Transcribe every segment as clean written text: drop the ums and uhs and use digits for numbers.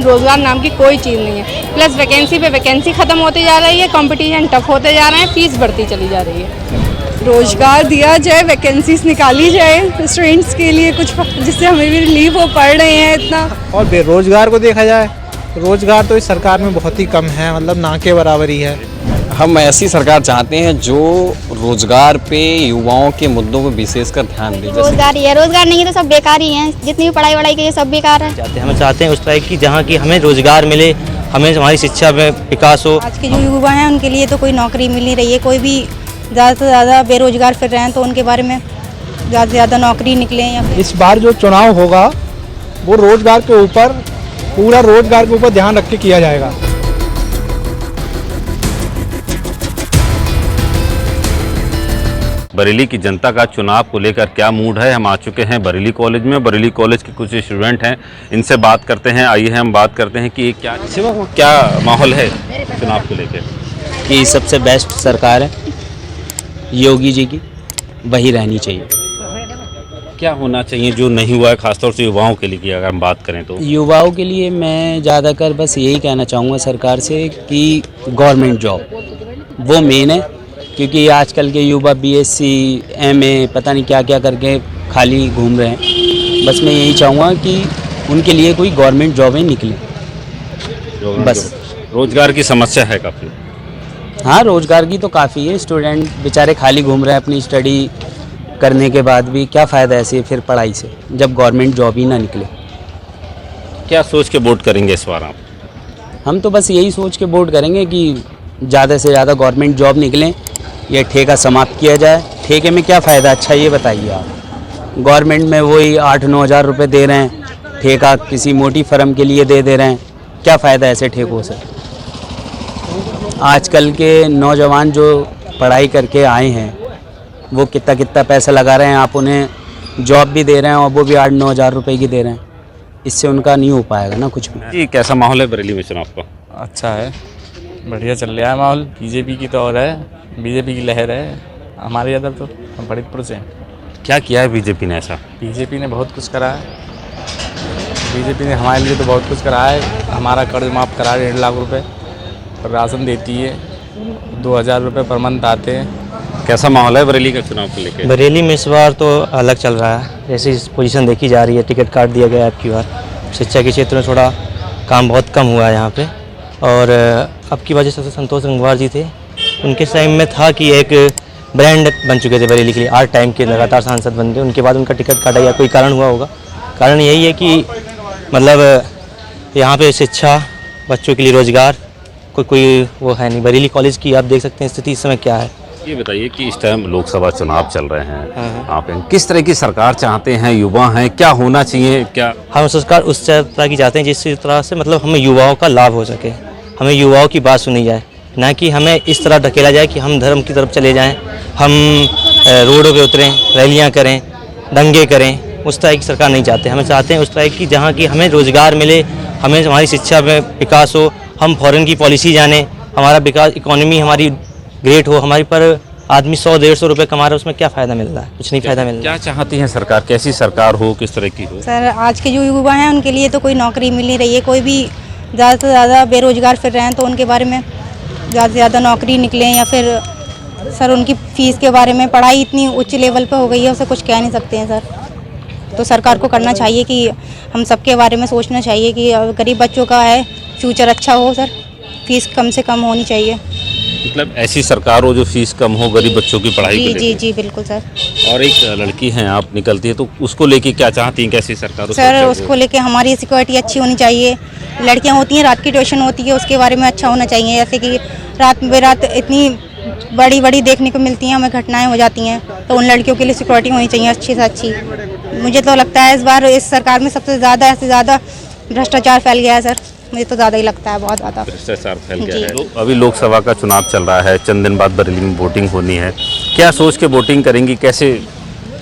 रोजगार नाम की कोई चीज़ नहीं है। प्लस वैकेंसी पे वैकेंसी ख़त्म होती जा रही है, कंपटीशन टफ होते जा रहे हैं, फीस बढ़ती चली जा रही है। रोजगार दिया जाए, वैकेंसीज निकाली जाए स्टूडेंट्स के लिए कुछ, जिससे हमें भी रिलीफ हो, पढ़ रहे हैं इतना। और बेरोजगार को देखा जाए, रोजगार तो इस सरकार में बहुत ही कम है, मतलब ना के बराबर ही है। हम ऐसी सरकार चाहते हैं जो रोजगार पे युवाओं के मुद्दों को विशेषकर ध्यान दे। रोजगार ही है, रोजगार नहीं है तो सब बेकार ही हैं, जितनी भी पढ़ाई वढ़ाई की है सब बेकार है। हम चाहते हैं उस तरह की जहाँ की हमें रोजगार मिले, हमें हमारी शिक्षा में विकास हो। आज के जो युवा हैं उनके लिए तो कोई नौकरी मिल नहीं रही है, कोई भी ज़्यादा से ज़्यादा बेरोजगार फिर रहे हैं, तो उनके बारे में ज़्यादा से ज़्यादा नौकरी निकले। या इस बार जो चुनाव होगा वो रोजगार के ऊपर, पूरा रोजगार के ऊपर ध्यान रख के किया जाएगा। बरेली की जनता का चुनाव को लेकर क्या मूड है। हम आ चुके हैं बरेली कॉलेज में। बरेली कॉलेज के कुछ स्टूडेंट हैं, इनसे बात करते हैं। आइए हम बात करते हैं कि क्या माहौल है चुनाव को लेकर। कि सबसे बेस्ट सरकार है योगी जी की, वही रहनी चाहिए। क्या होना चाहिए जो नहीं हुआ है, खासतौर से युवाओं के लिए कि अगर हम बात करें तो। युवाओं के लिए मैं ज़्यादातर बस यही कहना चाहूँगा सरकार से कि गवर्नमेंट जॉब वो मेन है, क्योंकि आजकल के युवा BSc MA पता नहीं क्या क्या करके खाली घूम रहे हैं। बस मैं यही चाहूँगा कि उनके लिए कोई गवर्नमेंट जॉबें निकले बस। रोजगार की समस्या है काफ़ी। हाँ, रोजगार की तो काफ़ी है। स्टूडेंट बेचारे खाली घूम रहे हैं अपनी स्टडी करने के बाद भी। क्या फ़ायदा ऐसे फिर पढ़ाई से जब गवर्नमेंट जॉब ही ना निकले। क्या सोच के वोट करेंगे इस बार आप? हम तो बस यही सोच के वोट करेंगे कि ज़्यादा से ज़्यादा गवर्नमेंट जॉब निकलें, ये ठेका समाप्त किया जाए। ठेके में क्या फ़ायदा, अच्छा ये बताइए आप। गवर्नमेंट में वही 8-9 हज़ार रुपये दे रहे हैं, ठेका किसी मोटी फर्म के लिए दे रहे हैं। क्या फ़ायदा ऐसे ठेकों से। आजकल के नौजवान जो पढ़ाई करके आए हैं वो कितना पैसा लगा रहे हैं, आप उन्हें जॉब भी दे रहे हैं और वो भी 8-9 हज़ार रुपये की दे रहे हैं। इससे उनका नहीं हो पाएगा ना कुछ भी। जी, कैसा माहौल है बरेली में चुनाव का? अच्छा है, बढ़िया चल रहा है माहौल। बीजेपी की तो और है, बीजेपी की लहर है हमारे इधर तो। हम फरीदपुर से हैं। क्या किया है बीजेपी ने ऐसा? बीजेपी ने बहुत कुछ करा है। बीजेपी ने हमारे लिए तो बहुत कुछ करा है। हमारा कर्ज माफ़ करा है 1.5 लाख रुपए, राशन देती है, 2000 रुपये पर मंथ आते हैं। कैसा माहौल है बरेली का चुनाव को लेकर? बरेली में इस बार तो अलग चल रहा है। जैसी पोजीशन देखी जा रही है, टिकट काट दिया गया है अब की बार। शिक्षा के क्षेत्र में थोड़ा काम बहुत कम हुआ है यहाँ पे। और अब की वजह से संतोष गंगवार जी थे, उनके टाइम में था कि एक ब्रांड बन चुके थे बरेली के लिए। 8 टाइम के लगातार सांसद बन गए, उनके बाद उनका टिकट काटा गया। कोई कारण हुआ होगा। कारण यही है कि मतलब यहाँ पे शिक्षा, बच्चों के लिए रोजगार कोई वो है नहीं। बरेली कॉलेज की आप देख सकते हैं स्थिति इस समय क्या है। ये बताइए कि इस टाइम लोकसभा चुनाव चल रहे हैं, आप किस तरह की सरकार चाहते हैं? युवा हैं, क्या होना चाहिए? क्या हम सरकार उस तरह की चाहते हैं जिस तरह से मतलब हमें युवाओं का लाभ हो सके, हमें युवाओं की बात सुनी जाए, ना कि हमें इस तरह ढकेला जाए कि हम धर्म की तरफ चले जाएं, हम रोडों पे उतरें, रैलियां करें, दंगे करें। उस तरह की सरकार नहीं चाहते। हमें चाहते हैं उस तरह की जहाँ की हमें रोजगार मिले, हमें हमारी शिक्षा में विकास हो, हम फॉरेन की पॉलिसी जाने, हमारा विकास, इकोनॉमी हमारी ग्रेट हो। हमारी पर आदमी 100-150 रुपये कमा रहा है, उसमें क्या फ़ायदा मिल रहा है? कुछ नहीं फ़ायदा मिल रहा है। क्या चाहती हैं सरकार? कैसी सरकार हो, किस तरह की हो? सर, आज के जो युवा हैं उनके लिए तो कोई नौकरी मिल नहीं रही है, कोई भी ज़्यादा से ज़्यादा बेरोजगार फिर रहे हैं, तो उनके बारे में ज़्यादा से ज़्यादा नौकरी निकले। या फिर सर उनकी फ़ीस के बारे में, पढ़ाई इतनी उच्च लेवल पर हो गई है, उसे कुछ कह नहीं सकते हैं सर। तो सरकार को करना चाहिए कि हम सबके बारे में सोचना चाहिए कि गरीब बच्चों का है फ्यूचर अच्छा हो सर, फीस कम से कम होनी चाहिए। मतलब ऐसी सरकार हो जो फीस कम हो, गरीब बच्चों की पढ़ाई जी को जी जी बिल्कुल सर। और एक लड़की हैं आप, निकलती है, तो उसको लेके क्या चाहती हैं? कैसी सरकार हो? सर उसको लेके हमारी सिक्योरिटी अच्छी होनी चाहिए। लड़कियां होती हैं, रात की ट्यूशन होती है, उसके बारे में अच्छा होना चाहिए। जैसे कि रात बेरात इतनी बड़ी देखने को मिलती हैं, हमें घटनाएं हो जाती हैं, तो उन लड़कियों के लिए सिक्योरिटी होनी चाहिए अच्छी से अच्छी। मुझे तो लगता है इस बार इस सरकार में सबसे ज़्यादा भ्रष्टाचार फैल गया है सर। मुझे तो ज़्यादा ही लगता है, बहुत ज़्यादा भ्रष्टाचार फैल गया है। अभी लोकसभा का चुनाव चल रहा है, चंद दिन बाद बरेली में वोटिंग होनी है। क्या सोच के वोटिंग करेंगी? कैसे?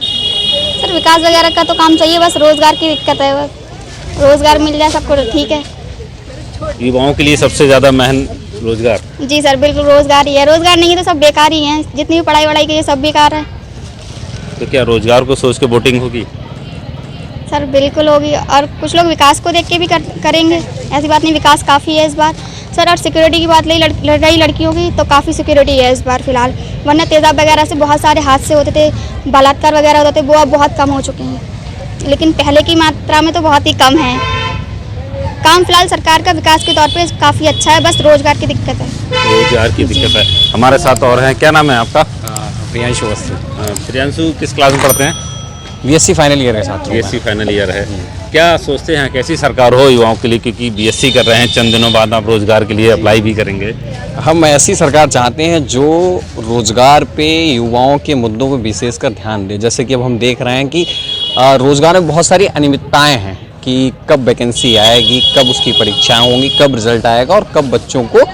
सर विकास वगैरह का तो काम चाहिए, बस रोजगार की दिक्कत है। बस रोजगार मिल जाए सबको तो ठीक है। युवाओं के लिए सबसे ज़्यादा महंग रोजगार। जी सर, बिल्कुल रोजगार ही है। रोजगार नहीं है तो सब बेकार ही हैं, जितनी भी पढ़ाई वढ़ाई की है सब बेकार है। तो क्या रोजगार को सोच के वोटिंग होगी? सर बिल्कुल होगी, और कुछ लोग विकास को देख के भी करेंगे। ऐसी बात नहीं, विकास काफ़ी है इस बार सर। और सिक्योरिटी की बात रही लड़कियों की, तो काफ़ी सिक्योरिटी है इस बार फिलहाल, वरना तेज़ाब वगैरह से बहुत सारे हादसे होते थे, बलात्कार वगैरह होते थे, वो अब बहुत कम हो चुके हैं, लेकिन पहले की मात्रा में तो बहुत ही कम है। काम फिलहाल सरकार का विकास के तौर पे काफ़ी अच्छा है, बस रोजगार की दिक्कत है। रोजगार की दिक्कत है। हमारे साथ और हैं, क्या नाम है आपका? प्रियांशु अवस्थी, प्रियांशु किस क्लास में पढ़ते हैं? बीएससी फाइनल ईयर है साथ। बीएससी फाइनल ईयर है। क्या सोचते हैं कैसी सरकार हो युवाओं के लिए, क्योंकि बीएससी कर रहे हैं, चंद दिनों बाद आप रोजगार के लिए अप्लाई भी करेंगे? हम ऐसी सरकार चाहते हैं जो रोजगार पे युवाओं के मुद्दों पर विशेषकर ध्यान दे। जैसे कि अब हम देख रहे हैं कि रोजगार में बहुत सारी अनियमितताएं हैं कि कब वैकेंसी आएगी, कब उसकी परीक्षाएं होंगी, कब रिजल्ट आएगा और कब बच्चों को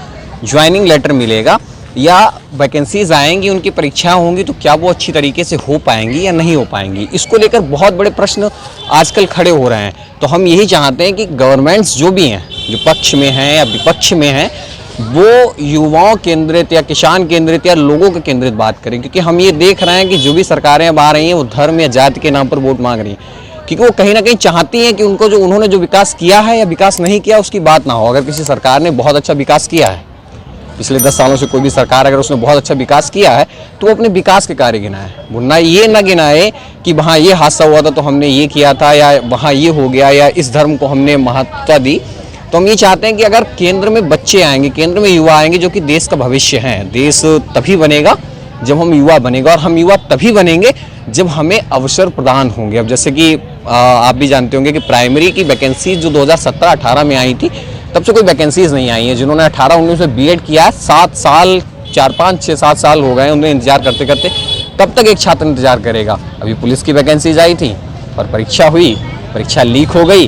ज्वाइनिंग लेटर मिलेगा, या वैकेंसीज आएंगी, उनकी परीक्षाएं होंगी, तो क्या वो अच्छी तरीके से हो पाएंगी या नहीं हो पाएंगी। इसको लेकर बहुत बड़े प्रश्न आजकल खड़े हो रहे हैं। तो हम यही चाहते हैं कि गवर्नमेंट्स जो भी हैं, जो पक्ष में हैं या विपक्ष में हैं, वो युवाओं केंद्रित या किसान केंद्रित या लोगों के केंद्रित बात करें। क्योंकि हम ये देख रहे हैं कि जो भी सरकारें अब आ रही हैं वो धर्म या जाति के नाम पर वोट मांग रही हैं, क्योंकि वो कहीं ना कहीं चाहती हैं कि उनको जो उन्होंने जो विकास किया है या विकास नहीं किया उसकी बात ना हो। अगर किसी सरकार ने बहुत अच्छा विकास किया है, पिछले 10 सालों से कोई भी सरकार अगर उसने बहुत अच्छा विकास किया है, तो वो अपने विकास के कार्य गिनाए, वरना ये ना गिनाए कि वहाँ ये हादसा हुआ था तो हमने ये किया था, या वहाँ ये हो गया, या इस धर्म को हमने महत्ता दी। तो हम ये चाहते हैं कि अगर केंद्र में बच्चे आएंगे, केंद्र में युवा आएंगे जो कि देश का भविष्य हैं, देश तभी बनेगा जब हम युवा बनेगा, और हम युवा तभी बनेंगे जब हमें अवसर प्रदान होंगे। अब जैसे कि आप भी जानते होंगे कि प्राइमरी की वैकेंसी जो 2017-18 में आई थी, तब से कोई वैकेंसीज नहीं आई हैं। जिन्होंने 18-19 में बीएड किया है, 7 साल 4-5-6-7 साल हो गए उन्हें इंतजार करते करते, तब तक एक छात्र इंतजार करेगा। अभी पुलिस की वैकेंसीज आई थी और परीक्षा हुई, परीक्षा लीक हो गई।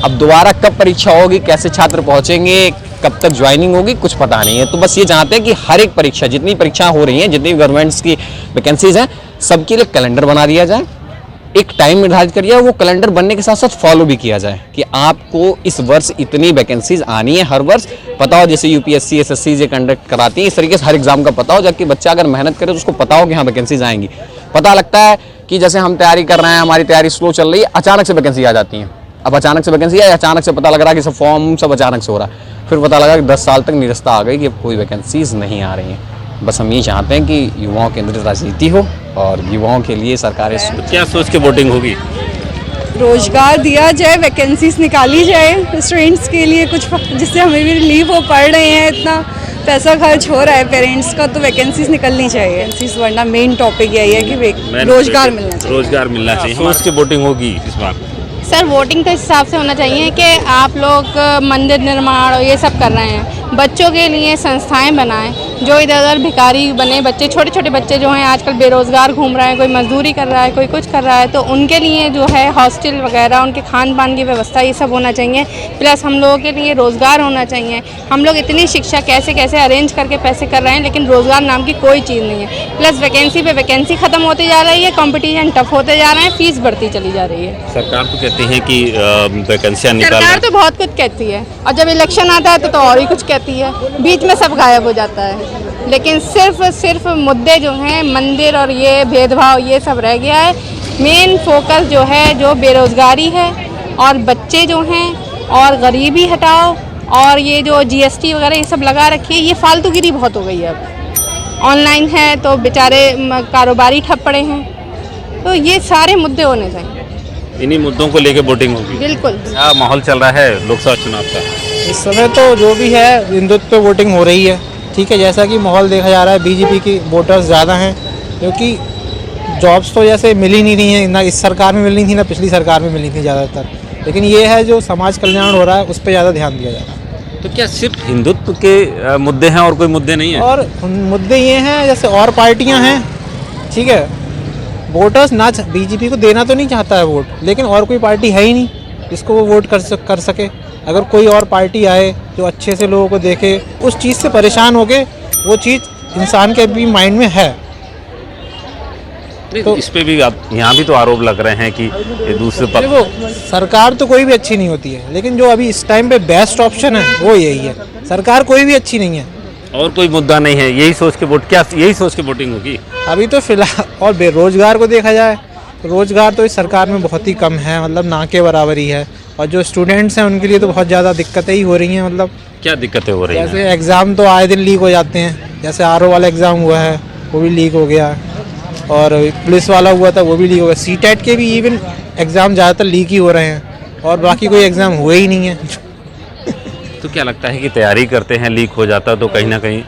अब दोबारा कब परीक्षा होगी, कैसे छात्र पहुंचेंगे, कब तक ज्वाइनिंग होगी, कुछ पता नहीं है। तो बस ये चाहते हैं कि हर एक परीक्षा, जितनी परीक्षाएं हो रही हैं, जितनी गवर्नमेंट्स की वैकेंसीज हैं, सबके लिए कैलेंडर बना दिया जाए, एक टाइम निर्धारित करिए, वो कैलेंडर बनने के साथ साथ फॉलो भी किया जाए कि आपको इस वर्ष इतनी वैकेंसीज आनी है, हर वर्ष पता हो। जैसे यूपीएससी एसएससी ये कंडक्ट कराती है, इस तरीके से हर एग्जाम का पता हो, जबकि बच्चा अगर मेहनत करे तो उसको पता हो कि हाँ वैकेंसीज आएंगी। पता लगता है कि जैसे हम तैयारी कर रहे हैं, हमारी तैयारी स्लो चल रही है, अचानक से वैकेंसी आ जाती है। अब अचानक से वैकेंसी आई, अचानक से पता लग रहा है कि सब फॉर्म सब अचानक से हो रहा है, फिर पता लगा कि 10 साल तक निरस्ता आ गई कि अब कोई वैकेंसीज नहीं आ रही हैं। बस हम ये चाहते हैं कि युवाओं केंद्रित राजनीति हो और युवाओं के लिए सरकारें क्या सोच के वोटिंग होगी? रोजगार दिया जाए, वैकेंसीज निकाली जाए स्टूडेंट्स के लिए कुछ, जिससे हमें भी रिलीफ हो। पढ़ रहे हैं, इतना पैसा खर्च हो रहा है पेरेंट्स का, तो वैकेंसीज निकलनी चाहिए। वैकेंसीज वरना मेन टॉपिक यही है कि रोजगार मिलना चाहिए। रोजगार मिलना चाहिए। सोच के वोटिंग होगी इस बार? सर वोटिंग तो इस हिसाब से होना चाहिए कि आप लोग मंदिर निर्माण और ये सब कर रहे हैं, बच्चों के लिए संस्थाएं बनाएं, जो इधर उधर भिखारी बने बच्चे, छोटे छोटे बच्चे जो हैं आजकल बेरोज़गार घूम रहे हैं, कोई मजदूरी कर रहा है, कोई कुछ कर रहा है, तो उनके लिए जो है हॉस्टल वगैरह, उनके खान पान की व्यवस्था, ये सब होना चाहिए। प्लस हम लोगों के लिए रोज़गार होना चाहिए। हम लोग इतनी शिक्षा कैसे कैसे अरेंज करके पैसे कर रहे हैं, लेकिन रोज़गार नाम की कोई चीज़ नहीं है। प्लस वैकेंसी पे वैकेंसी ख़त्म होती जा रही है, कॉम्पिटिशन टफ होते जा रहे हैं, फीस बढ़ती चली जा रही है। सरकार तो कहती है कि वैकेंसियाँ निकाल, सरकार तो बहुत कुछ कहती है, और जब इलेक्शन आता है तो और ही कुछ कहती है, बीच में सब गायब हो जाता है। लेकिन सिर्फ मुद्दे जो हैं मंदिर और ये भेदभाव ये सब रह गया है। मेन फोकस जो है जो बेरोज़गारी है और बच्चे जो हैं और गरीबी हटाओ, और ये जो जीएसटी वगैरह ये सब लगा रखी है, ये फालतूगिरी बहुत हो गई है। अब ऑनलाइन है तो बेचारे कारोबारी ठप पड़े हैं, तो ये सारे मुद्दे होने चाहिए। इन्हीं मुद्दों को लेकर वोटिंग होगी। बिल्कुल। क्या माहौल चल रहा है लोकसभा चुनाव का? इस समय तो जो भी है हिंदुत्व पे वोटिंग हो रही है, ठीक है। जैसा कि माहौल देखा जा रहा है, बीजेपी की वोटर्स ज़्यादा हैं, क्योंकि जॉब्स तो जैसे मिल ही नहीं रही हैं, ना इस सरकार में मिलनी थी ना पिछली सरकार में मिलनी थी ज़्यादातर। लेकिन ये है जो समाज कल्याण हो रहा है उस पर ज़्यादा ध्यान दिया जा रहा है। तो क्या सिर्फ हिंदुत्व के मुद्दे हैं और कोई मुद्दे नहीं हैं? और मुद्दे ये हैं जैसे और पार्टियाँ हैं, ठीक है। वोटर्स ना बीजेपी को देना तो नहीं चाहता है वोट, लेकिन और कोई पार्टी है ही नहीं जिसको वो वोट कर सके। अगर कोई और पार्टी आए जो अच्छे से लोगों को देखे, उस चीज़ से परेशान होके वो चीज़ इंसान के भी माइंड में है। तो इस पे भी आप यहाँ भी तो आरोप लग रहे हैं कि ये दूसरे पर देखो, सरकार तो कोई भी अच्छी नहीं होती है, लेकिन जो अभी इस टाइम पे बेस्ट ऑप्शन है वो यही है। सरकार कोई भी अच्छी नहीं है और कोई मुद्दा नहीं है, यही सोच के वोट, क्या यही सोच के वोटिंग होगी अभी तो फिलहाल। और बेरोजगार को देखा जाए, रोजगार तो इस सरकार में बहुत ही कम है, मतलब ना के बराबर ही है। और जो स्टूडेंट्स हैं उनके लिए तो बहुत ज़्यादा दिक्कतें ही हो रही हैं। मतलब क्या दिक्कतें हो रही हैं? जैसे एग्ज़ाम तो आए दिन लीक हो जाते हैं, जैसे आरओ वाला एग्ज़ाम हुआ है वो भी लीक हो गया, और पुलिस वाला हुआ था वो भी लीक हो गया। सीटेट के भी इवन एग्ज़ाम ज़्यादातर लीक ही हो रहे हैं, और बाकी कोई एग्ज़ाम हुए ही नहीं है। तो क्या लगता है कि तैयारी करते हैं, लीक हो जाता तो कहीं ना कहीं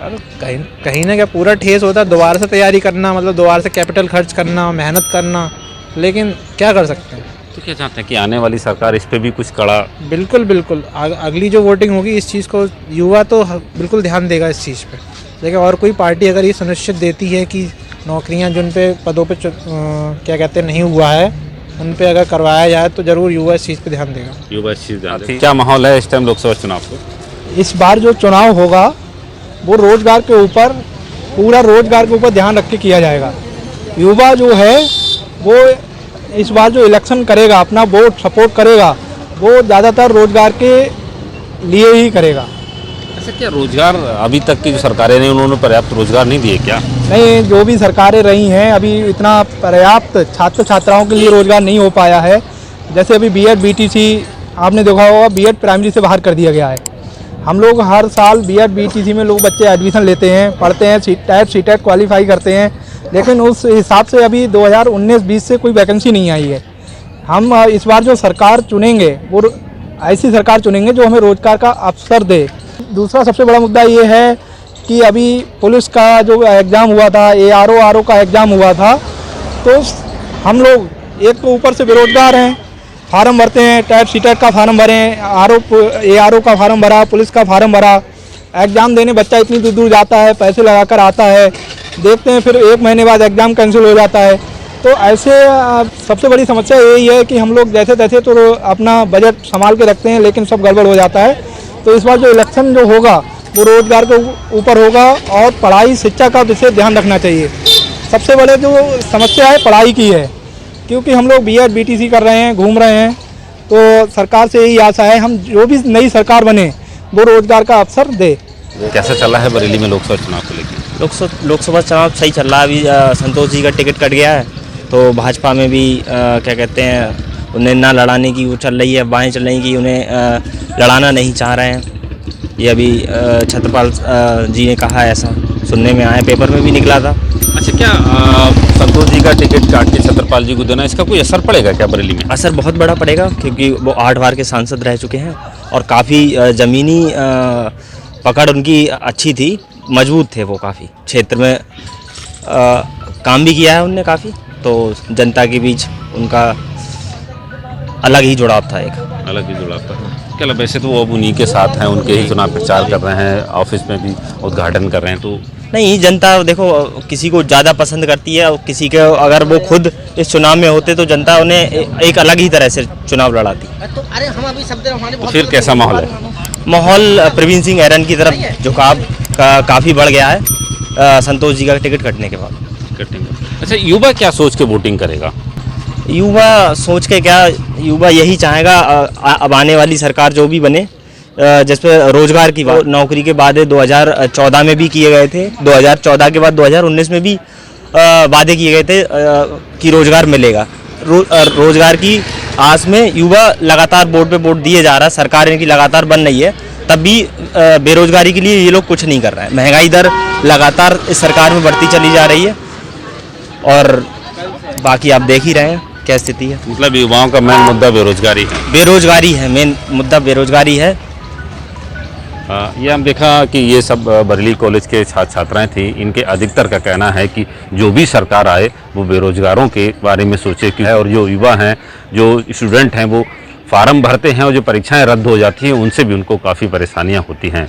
कहीं ना क्या पूरा ठेस होता है, दोबारा से तैयारी करना, मतलब दोबारा से कैपिटल खर्च करना, मेहनत करना, लेकिन क्या कर सकते हैं। तो क्या चाहते हैं कि आने वाली सरकार इस पे भी कुछ कड़ा? बिल्कुल बिल्कुल, अगली जो वोटिंग होगी इस चीज़ को युवा तो बिल्कुल ध्यान देगा इस चीज़ पे। लेकिन और कोई पार्टी अगर ये सुनिश्चित देती है कि नौकरियां जिन पे पदों पे क्या कहते हैं नहीं हुआ है, उन पे अगर करवाया जाए तो ज़रूर युवा इस चीज़ पे ध्यान देगा। युवा इस चीज़ ध्यान देगा। क्या माहौल है इस टाइम लोकसभा चुनाव को? इस बार जो चुनाव होगा वो रोजगार के ऊपर, पूरा रोजगार के ऊपर ध्यान रख के किया जाएगा। युवा जो है वो इस बार जो इलेक्शन करेगा, अपना वोट सपोर्ट करेगा, वो ज़्यादातर रोजगार के लिए ही करेगा। ऐसा क्या रोजगार अभी तक की जो सरकारें ने उन्होंने पर्याप्त रोजगार नहीं दिए क्या? नहीं, जो भी सरकारें रही हैं अभी इतना पर्याप्त छात्र छात्राओं के लिए रोजगार नहीं हो पाया है। जैसे अभी बीएड बीटीसी आपने देखा होगा, बीएड प्राइमरी से बाहर कर दिया गया है। हम लोग हर साल बीएड बीटीसी में लोग बच्चे एडमिशन लेते हैं, पढ़ते हैं, सीटेट क्वालिफाई करते हैं, लेकिन उस हिसाब से अभी 2019-20 से कोई वैकेंसी नहीं आई है। हम इस बार जो सरकार चुनेंगे वो ऐसी सरकार चुनेंगे जो हमें रोजगार का अवसर दे। दूसरा सबसे बड़ा मुद्दा ये है कि अभी पुलिस का जो एग्ज़ाम हुआ था, ARO का एग्ज़ाम हुआ था, तो हम लोग एक तो ऊपर से बेरोजगार हैं, फार्म भरते हैं, टेट सीटेट का फार्म भरे, ARO का फार्म भरा, पुलिस का फार्म भरा, एग्ज़ाम देने बच्चा इतनी दूर दूर जाता है, पैसे लगाकर आता है, देखते हैं फिर 1 महीने बाद एग्ज़ाम कैंसिल हो जाता है। तो ऐसे सबसे बड़ी समस्या यही है कि हम लोग जैसे तैसे तो अपना बजट संभाल के रखते हैं, लेकिन सब गड़बड़ हो जाता है। तो इस बार जो इलेक्शन जो होगा वो रोजगार के ऊपर होगा, और पढ़ाई शिक्षा का विशेष ध्यान रखना चाहिए। सबसे बड़े जो समस्या है पढ़ाई की है, क्योंकि हम लोग बीएड बीटीसी कर रहे हैं, घूम रहे हैं, तो सरकार से यही आशा है हम जो भी नई सरकार बने वो रोजगार का अवसर दे। कैसा चला है बरेली में लोकसभा चुनाव को लेकर? लोकसभा चुनाव सही चल रहा है। अभी संतोष जी का टिकट कट गया है, तो भाजपा में भी क्या कहते हैं उन्हें ना लड़ाने की वो चल रही है, बाएं चल रही कि उन्हें लड़ाना नहीं चाह रहे हैं। ये अभी छत्रपाल जी ने कहा है, ऐसा सुनने में आया, पेपर में भी निकला था। अच्छा, क्या संतोष जी का टिकट काट के छत्रपाल जी को देना, इसका कोई असर पड़ेगा क्या बरेली में? असर बहुत बड़ा पड़ेगा, क्योंकि वो 8 बार के सांसद रह चुके हैं और काफ़ी ज़मीनी पकड़ उनकी अच्छी थी, मजबूत थे वो, काफ़ी क्षेत्र में काम भी किया है उनने काफ़ी, तो जनता के बीच उनका अलग ही जुड़ाव था, एक अलग ही जुड़ाव था। क्या वैसे तो वो अब उन्हीं के साथ हैं, उनके ही चुनाव प्रचार कर रहे हैं, ऑफिस में भी उद्घाटन कर रहे हैं, तो नहीं, जनता देखो किसी को ज़्यादा पसंद करती है और किसी के, अगर वो खुद इस चुनाव में होते तो जनता उन्हें एक अलग ही तरह से चुनाव लड़ाती। तो फिर कैसा माहौल है? माहौल प्रवीण सिंह ऐरन की तरफ झुकाव काफ़ी बढ़ गया है संतोष जी का टिकट कटने के बाद। अच्छा, युवा क्या सोच के वोटिंग करेगा? युवा सोच के क्या, युवा यही चाहेगा अब आने वाली सरकार जो भी बने, जिसपे रोजगार की बात, नौकरी के वादे 2014 में भी किए गए थे, 2014 के बाद 2019 में भी वादे किए गए थे कि रोजगार मिलेगा। रोजगार की आस में युवा लगातार वोट पे वोट दिए जा रहा है, सरकार इनकी लगातार बन रही है, तब भी बेरोजगारी के लिए ये लोग कुछ नहीं कर रहे हैं। महंगाई दर लगातार इस सरकार में बढ़ती चली जा रही है, और बाकी आप देख ही रहे हैं क्या स्थिति है। मतलब युवाओं का मेन मुद्दा बेरोजगारी है? बेरोजगारी है, मेन मुद्दा बेरोजगारी है। ये हम देखा कि ये सब बरेली कॉलेज के छात्र छात्राएं थी, इनके अधिकतर का कहना है कि जो भी सरकार आए वो बेरोजगारों के बारे में सोचे कि है, और जो युवा हैं, जो स्टूडेंट हैं, वो फार्म भरते हैं और जो परीक्षाएं रद्द हो जाती हैं उनसे भी उनको काफ़ी परेशानियां होती हैं।